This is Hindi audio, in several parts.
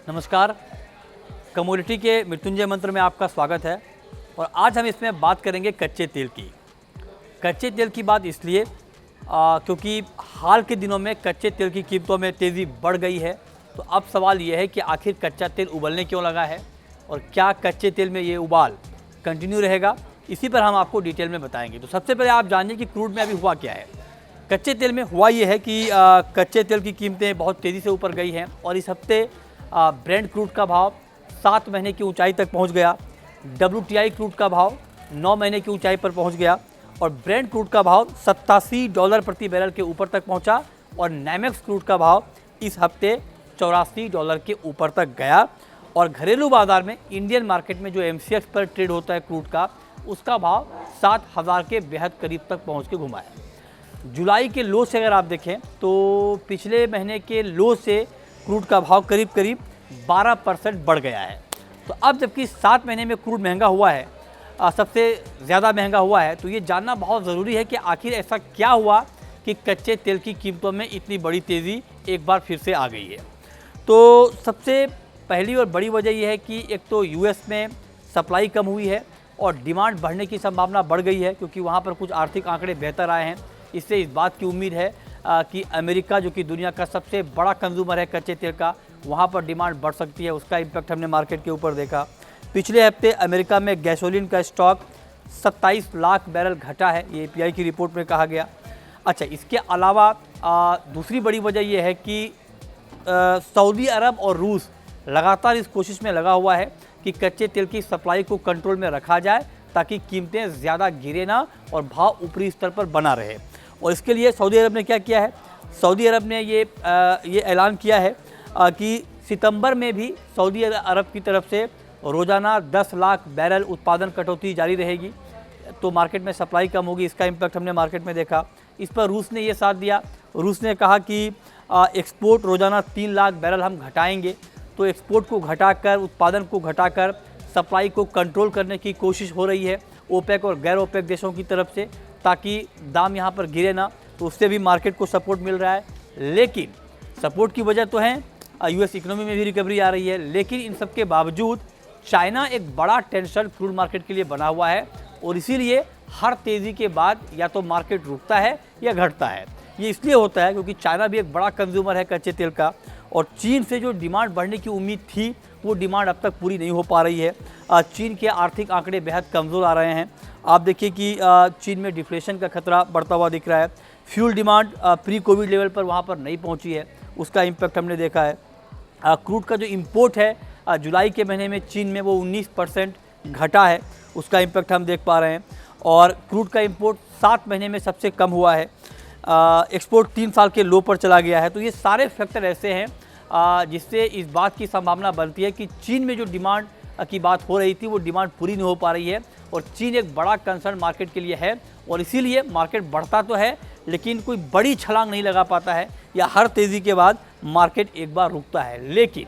नमस्कार। कमोडिटी के मृत्युंजय मंत्र में आपका स्वागत है। और आज हम इसमें बात करेंगे कच्चे तेल की। कच्चे तेल की बात इसलिए क्योंकि हाल के दिनों में कच्चे तेल की कीमतों में तेज़ी बढ़ गई है। तो अब सवाल ये है कि आखिर कच्चा तेल उबलने क्यों लगा है और क्या कच्चे तेल में ये उबाल कंटिन्यू रहेगा, इसी पर हम आपको डिटेल में बताएंगे। तो सबसे पहले आप जानिए कि क्रूड में अभी हुआ क्या है। कच्चे तेल में हुआ ये है कि कच्चे तेल की कीमतें बहुत तेज़ी से ऊपर गई हैं और इस हफ्ते ब्रेंट क्रूड का भाव 7 महीने की ऊंचाई तक पहुंच गया। WTI क्रूड का भाव 9 महीने की ऊंचाई पर पहुंच गया और ब्रेंट क्रूड का भाव $87 प्रति बैरल के ऊपर तक पहुंचा और NYMEX क्रूड का भाव इस हफ्ते $84 के ऊपर तक गया। और घरेलू बाजार में इंडियन मार्केट में जो MCX पर ट्रेड होता है क्रूड का, उसका भाव 7,000 के बेहद करीब तक पहुँच के घुमा है। जुलाई के लो से अगर आप देखें तो पिछले महीने के लो से क्रूड का भाव करीब 12% बढ़ गया है। तो अब जबकि 7 महीने में क्रूड महंगा हुआ है, सबसे ज़्यादा महंगा हुआ है, तो ये जानना बहुत ज़रूरी है कि आखिर ऐसा क्या हुआ कि कच्चे तेल की कीमतों में इतनी बड़ी तेज़ी एक बार फिर से आ गई है। तो सबसे पहली और बड़ी वजह यह है कि एक तो US में सप्लाई कम हुई है और डिमांड बढ़ने की संभावना बढ़ गई है, क्योंकि वहाँ पर कुछ आर्थिक आंकड़े बेहतर आए हैं। इससे इस बात की उम्मीद है कि अमेरिका, जो कि दुनिया का सबसे बड़ा कंज्यूमर है कच्चे तेल का, वहाँ पर डिमांड बढ़ सकती है। उसका इम्पैक्ट हमने मार्केट के ऊपर देखा। पिछले हफ्ते अमेरिका में गैसोलीन का स्टॉक 27 लाख बैरल घटा है, ये API की रिपोर्ट में कहा गया। अच्छा, इसके अलावा दूसरी बड़ी वजह यह है कि सऊदी अरब और रूस लगातार इस कोशिश में लगा हुआ है कि कच्चे तेल की सप्लाई को कंट्रोल में रखा जाए ताकि कीमतें ज़्यादा गिरे ना और भाव ऊपरी स्तर पर बना रहे। और इसके लिए सऊदी अरब ने क्या किया है? सऊदी अरब ने ये ऐलान किया है कि सितंबर में भी सऊदी अरब की तरफ से रोज़ाना 10 लाख बैरल उत्पादन कटौती जारी रहेगी। तो मार्केट में सप्लाई कम होगी, इसका इम्पैक्ट हमने मार्केट में देखा। इस पर रूस ने ये साथ दिया। रूस ने कहा कि एक्सपोर्ट रोज़ाना 3 लाख बैरल हम घटाएंगे। तो एक्सपोर्ट को घटाकर, उत्पादन को घटाकर सप्लाई को कंट्रोल करने की कोशिश हो रही है ओपेक और गैर ओपेक देशों की तरफ से, ताकि दाम यहाँ पर गिरे ना। तो उससे भी मार्केट को सपोर्ट मिल रहा है। लेकिन सपोर्ट की वजह तो है, US इकोनॉमी में भी रिकवरी आ रही है, लेकिन इन सब के बावजूद चाइना एक बड़ा टेंशन क्रूड मार्केट के लिए बना हुआ है और इसीलिए हर तेज़ी के बाद या तो मार्केट रुकता है या घटता है। ये इसलिए होता है क्योंकि चाइना भी एक बड़ा कंज्यूमर है कच्चे तेल का और चीन से जो डिमांड बढ़ने की उम्मीद थी, वो डिमांड अब तक पूरी नहीं हो पा रही है। चीन के आर्थिक आंकड़े बेहद कमज़ोर आ रहे हैं। आप देखिए कि चीन में डिफ्लेशन का खतरा बढ़ता हुआ दिख रहा है। Fuel demand pre Covid level पर वहाँ पर नहीं पहुँची है, उसका इम्पैक्ट हमने देखा है। क्रूड का जो इंपोर्ट है जुलाई के महीने में चीन में वो 19% घटा है, उसका इम्पैक्ट हम देख पा रहे हैं। और क्रूड का इंपोर्ट 7 महीने में सबसे कम हुआ है। एक्सपोर्ट 3 साल के लो पर चला गया है। तो ये सारे फैक्टर ऐसे हैं जिससे इस बात की संभावना बनती है कि चीन में जो डिमांड की बात हो रही थी, वो डिमांड पूरी नहीं हो पा रही है और चीन एक बड़ा कंसर्न मार्केट के लिए है और इसीलिए मार्केट बढ़ता तो है लेकिन कोई बड़ी छलांग नहीं लगा पाता है, या हर तेज़ी के बाद मार्केट एक बार रुकता है। लेकिन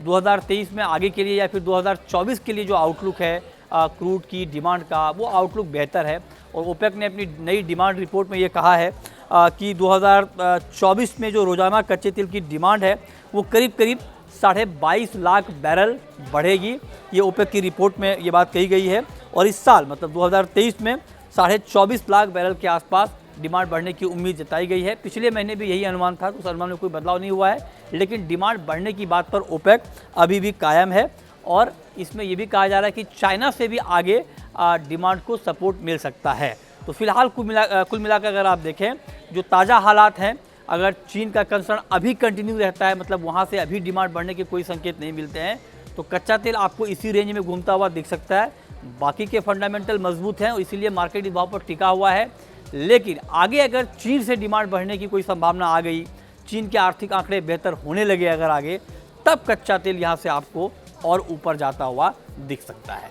2023 में आगे के लिए या फिर 2024 के लिए जो आउटलुक है क्रूड की डिमांड का, वो आउटलुक बेहतर है। और ओपेक ने अपनी नई डिमांड रिपोर्ट में ये कहा है कि 2024 में जो रोज़ाना कच्चे तेल की डिमांड है, वो करीब 22.5 लाख बैरल बढ़ेगी। ये ओपेक की रिपोर्ट में ये बात कही गई है। और इस साल मतलब 2023 में 24.5 लाख बैरल के आसपास डिमांड बढ़ने की उम्मीद जताई गई है। पिछले महीने भी यही अनुमान था, तो उस अनुमान में कोई बदलाव नहीं हुआ है, लेकिन डिमांड बढ़ने की बात पर ओपेक अभी भी कायम है। और इसमें यह भी कहा जा रहा है कि चाइना से भी आगे डिमांड को सपोर्ट मिल सकता है। तो फिलहाल कुल मिलाकर अगर आप देखें जो ताज़ा हालात हैं, अगर चीन का कंसर्न अभी कंटिन्यू रहता है, मतलब वहाँ से अभी डिमांड बढ़ने के कोई संकेत नहीं मिलते हैं, तो कच्चा तेल आपको इसी रेंज में घूमता हुआ दिख सकता है। बाकी के फंडामेंटल मजबूत हैं और इसीलिए मार्केट इस भाव पर टिका हुआ है। लेकिन आगे अगर चीन से डिमांड बढ़ने की कोई संभावना आ गई, चीन के आर्थिक आंकड़े बेहतर होने लगे अगर आगे, तब कच्चा तेल यहाँ से आपको और ऊपर जाता हुआ दिख सकता है।